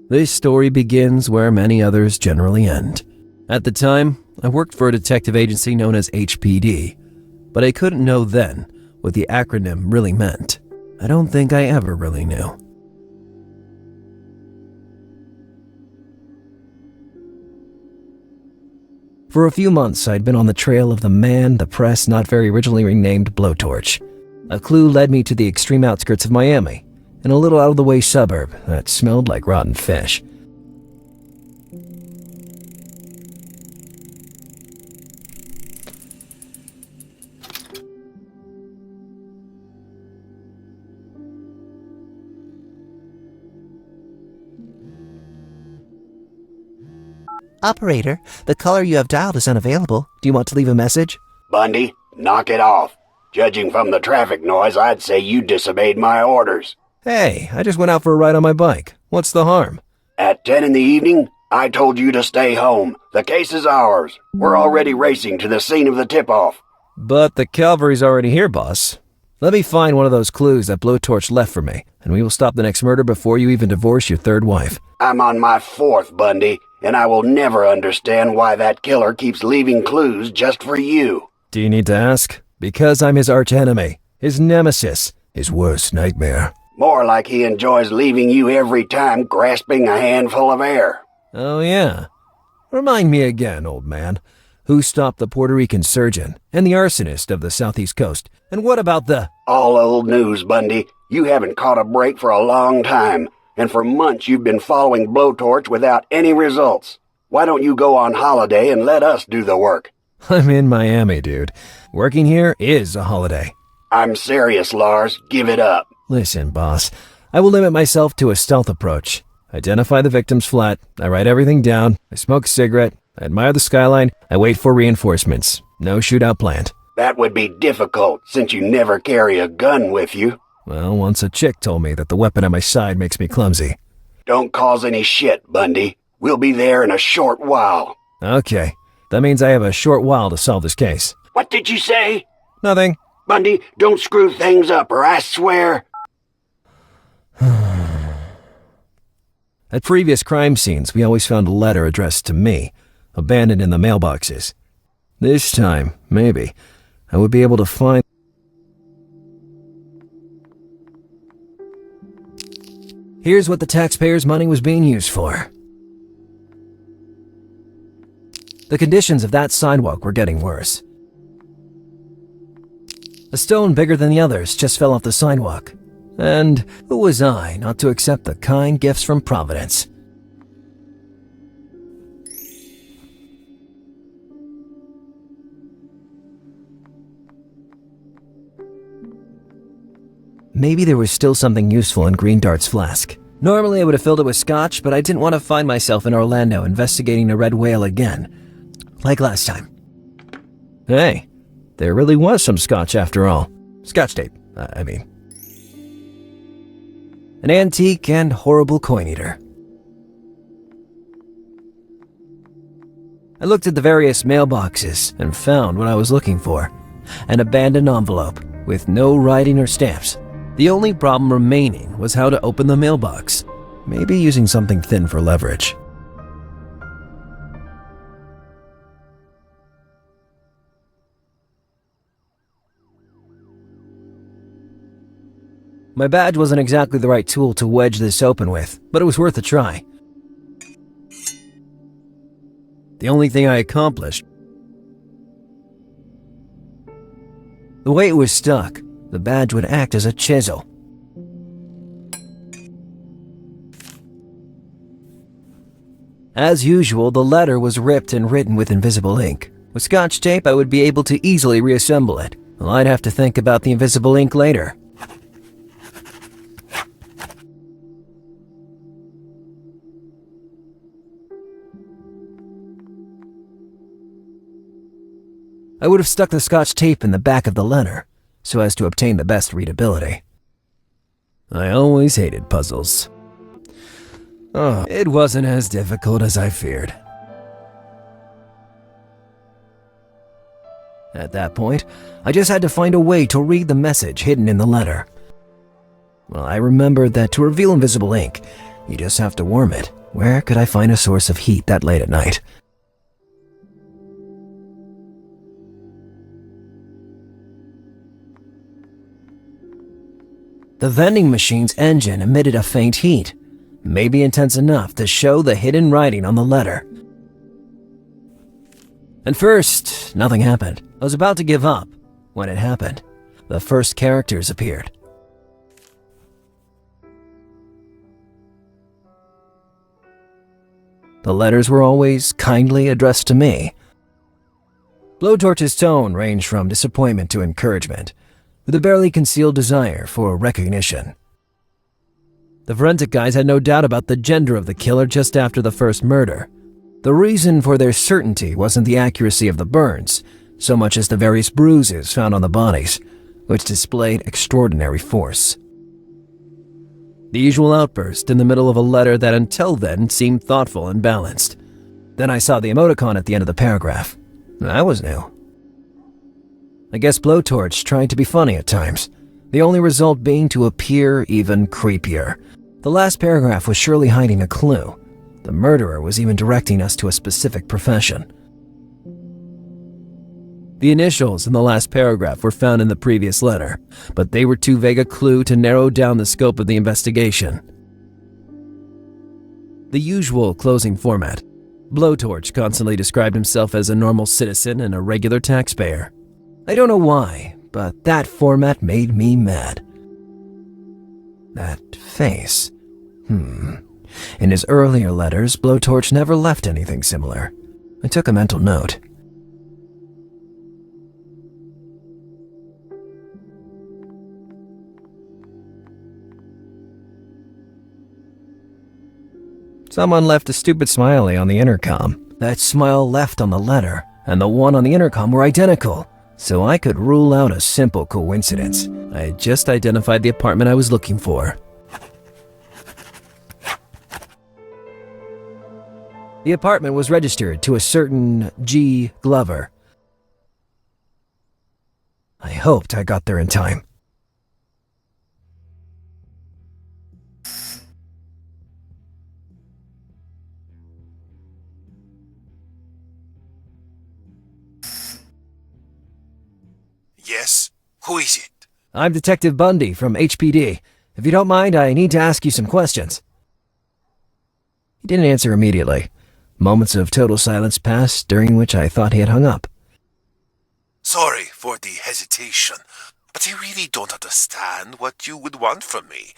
This story begins where many others generally end. At the time, I worked for a detective agency known as HPD, but I couldn't know then what the acronym really meant. I don't think I ever really knew. For a few months, I'd been on the trail of the man the press not very originally renamed Blowtorch. A clue led me to the extreme outskirts of Miami, in a little out-of-the-way suburb that smelled like rotten fish. Operator, the caller you have dialed is unavailable. Do you want to leave a message? Bundy, knock it off. Judging from the traffic noise, I'd say you disobeyed my orders. Hey, I just went out for a ride on my bike. What's the harm? At 10 in the evening, I told you to stay home. The case is ours. We're already racing to the scene of the tip-off. But the cavalry's already here, boss. Let me find one of those clues that Blowtorch left for me, and we will stop the next murder before you even divorce your third wife. I'm on my fourth, Bundy, and I will never understand why that killer keeps leaving clues just for you. Do you need to ask? Because I'm his archenemy, his nemesis, his worst nightmare. More like he enjoys leaving you every time grasping a handful of air. Oh yeah. Remind me again, old man. Who stopped the Puerto Rican surgeon and the arsonist of the southeast coast? And what about the... All old news, Bundy. You haven't caught a break for a long time, and for months you've been following Blowtorch without any results. Why don't you go on holiday and let us do the work? I'm in Miami, dude. Working here is a holiday. I'm serious, Lars. Give it up. Listen, boss. I will limit myself to a stealth approach. Identify the victim's flat. I write everything down. I smoke a cigarette. I admire the skyline. I wait for reinforcements. No shootout planned. That would be difficult, since you never carry a gun with you. Well, once a chick told me that the weapon at my side makes me clumsy. Don't cause any shit, Bundy. We'll be there in a short while. Okay. That means I have a short while to solve this case. What did you say? Nothing. Bundy, don't screw things up, or I swear... At previous crime scenes, we always found a letter addressed to me, abandoned in the mailboxes. This time, maybe, I would be able to find... Here's what the taxpayers' money was being used for. The conditions of that sidewalk were getting worse. A stone bigger than the others just fell off the sidewalk. And who was I not to accept the kind gifts from Providence? Maybe there was still something useful in Green Dart's flask. Normally I would have filled it with scotch, but I didn't want to find myself in Orlando investigating a red whale again, like last time. Hey, there really was some scotch after all. Scotch tape, I mean. An antique and horrible coin-eater. I looked at the various mailboxes and found what I was looking for. An abandoned envelope with no writing or stamps. The only problem remaining was how to open the mailbox. Maybe using something thin for leverage. My badge wasn't exactly the right tool to wedge this open with, but it was worth a try. The only thing I accomplished... The way it was stuck, the badge would act as a chisel. As usual, the letter was ripped and written with invisible ink. With scotch tape, I would be able to easily reassemble it. Well, I'd have to think about the invisible ink later. I would have stuck the scotch tape in the back of the letter, so as to obtain the best readability. I always hated puzzles. Oh, it wasn't as difficult as I feared. At that point, I just had to find a way to read the message hidden in the letter. Well, I remembered that to reveal invisible ink, you just have to worm it. Where could I find a source of heat that late at night? The vending machine's engine emitted a faint heat, maybe intense enough to show the hidden writing on the letter. At first, nothing happened. I was about to give up when it happened. The first characters appeared. The letters were always kindly addressed to me. Blowtorch's tone ranged from disappointment to encouragement, with a barely concealed desire for recognition. The forensic guys had no doubt about the gender of the killer just after the first murder. The reason for their certainty wasn't the accuracy of the burns, so much as the various bruises found on the bodies, which displayed extraordinary force. The usual outburst in the middle of a letter that until then seemed thoughtful and balanced. Then I saw the emoticon at the end of the paragraph. That was new. I guess Blowtorch tried to be funny at times, the only result being to appear even creepier. The last paragraph was surely hiding a clue. The murderer was even directing us to a specific profession. The initials in the last paragraph were found in the previous letter, but they were too vague a clue to narrow down the scope of the investigation. The usual closing format. Blowtorch constantly described himself as a normal citizen and a regular taxpayer. I don't know why, but that format made me mad. That face. In his earlier letters, Blowtorch never left anything similar. I took a mental note. Someone left a stupid smiley on the intercom. That smile left on the letter and the one on the intercom were identical, so I could rule out a simple coincidence. I had just identified the apartment I was looking for. The apartment was registered to a certain G. Glover. I hoped I got there in time. Yes? Who is it? I'm Detective Bundy from HPD. If you don't mind, I need to ask you some questions. He didn't answer immediately. Moments of total silence passed, during which I thought he had hung up. Sorry for the hesitation, but I really don't understand what you would want from me.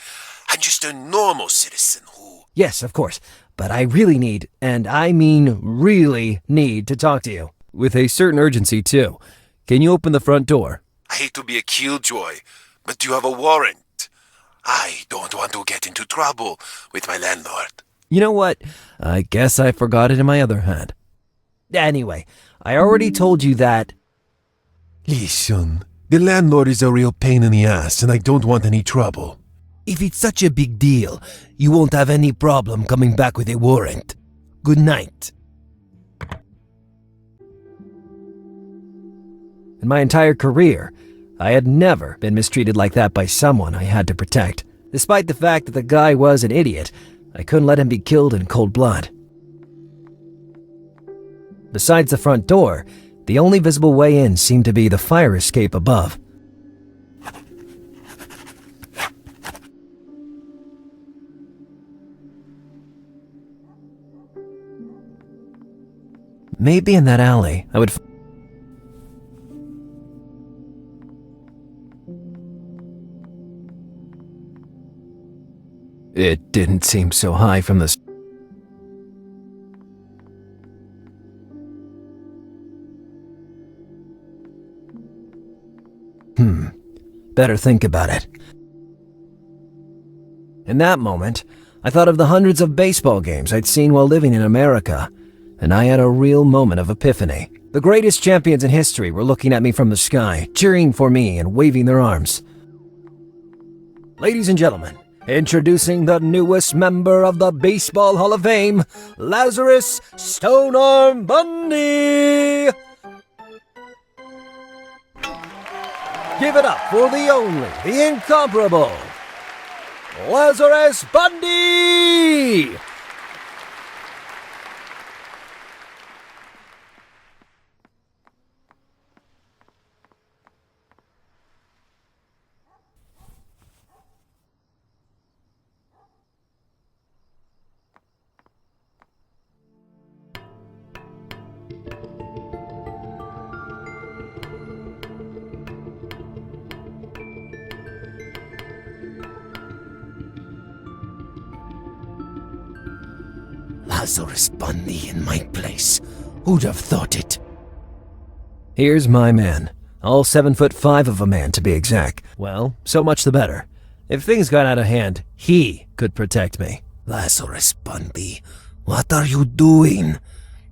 I'm just a normal citizen who... Yes, of course, but I really need, and I mean really need, to talk to you. With a certain urgency, too. Can you open the front door? I hate to be a killjoy, but you have a warrant. I don't want to get into trouble with my landlord. You know what? I guess I forgot it in my other hand. Anyway, I already told you that... Listen, the landlord is a real pain in the ass and I don't want any trouble. If it's such a big deal, you won't have any problem coming back with a warrant. Good night. In my entire career, I had never been mistreated like that by someone I had to protect. Despite the fact that the guy was an idiot, I couldn't let him be killed in cold blood. Besides the front door, the only visible way in seemed to be the fire escape above. Maybe in that alley, I would... It didn't seem so high from the... Better think about it. In that moment, I thought of the hundreds of baseball games I'd seen while living in America, and I had a real moment of epiphany. The greatest champions in history were looking at me from the sky, cheering for me and waving their arms. Ladies and gentlemen, introducing the newest member of the Baseball Hall of Fame, Lazarus Stonearm Bundy! Give it up for the only, the incomparable, Lazarus Bandi! Lazarya Bandi in my place. Who'd have thought it? Here's my man. All 7'5" of a man, to be exact. Well, so much the better. If things got out of hand, he could protect me. Lazarya Bandi, what are you doing?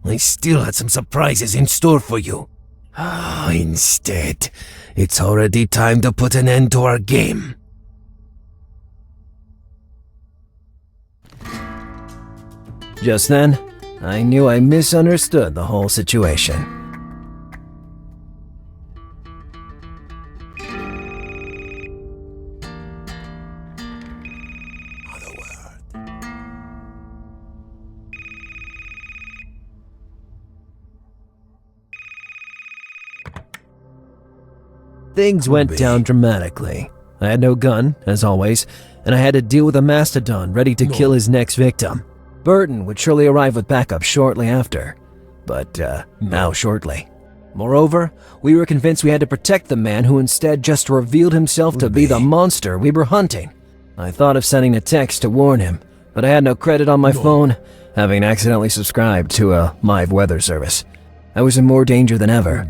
I still had some surprises in store for you. Instead, it's already time to put an end to our game. Just then, I knew I misunderstood the whole situation. Things went down dramatically. I had no gun, as always, and I had to deal with a mastodon ready to kill his next victim. Burton would surely arrive with backup shortly after. But, now shortly. Moreover, we were convinced we had to protect the man who instead just revealed himself to be the monster we were hunting. I thought of sending a text to warn him, but I had no credit on my phone, having accidentally subscribed to a live weather service. I was in more danger than ever,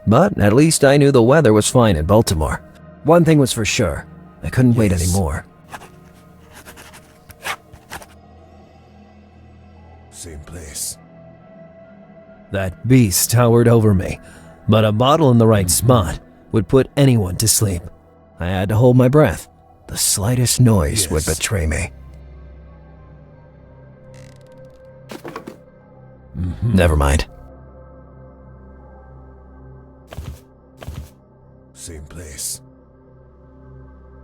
but at least I knew the weather was fine in Baltimore. One thing was for sure, I couldn't wait anymore. Same place. That beast towered over me, but a bottle in the right spot would put anyone to sleep. I had to hold my breath. The slightest noise would betray me. Never mind. Same place.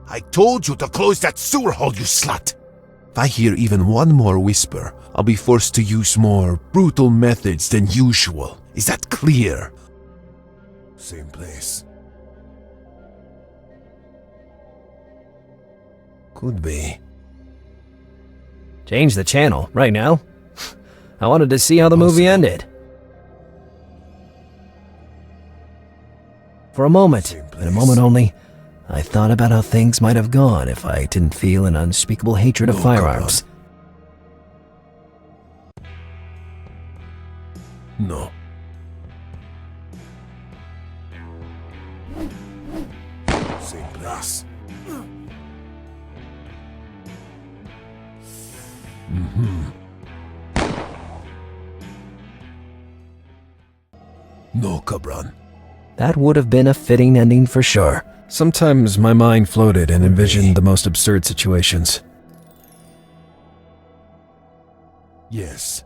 I told you to close that sewer hole, you slut! If I hear even one more whisper, I'll be forced to use more brutal methods than usual. Is that clear? Same place. Could be. Change the channel, right now? I wanted to see how the movie ended. For a moment, and a moment only, I thought about how things might have gone if I didn't feel an unspeakable hatred of firearms. No. Same place. No, Cabron. That would have been a fitting ending for sure. Sometimes my mind floated and envisioned the most absurd situations. Yes.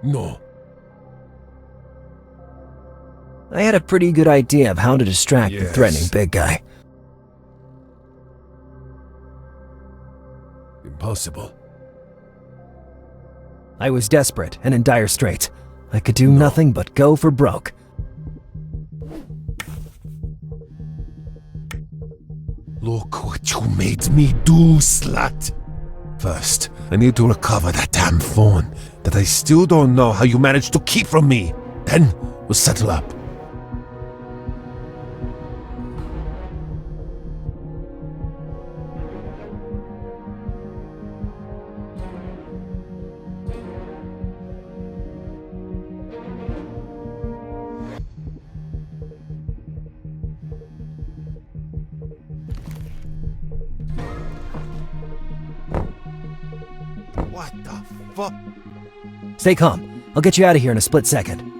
No. I had a pretty good idea of how to distract the threatening big guy. Impossible. I was desperate and in dire straits. I could do nothing but go for broke. Look what you made me do, slut! First, I need to recover that damn phone that I still don't know how you managed to keep from me. Then, we'll settle up. What the fuck? Stay calm. I'll get you out of here in a split second.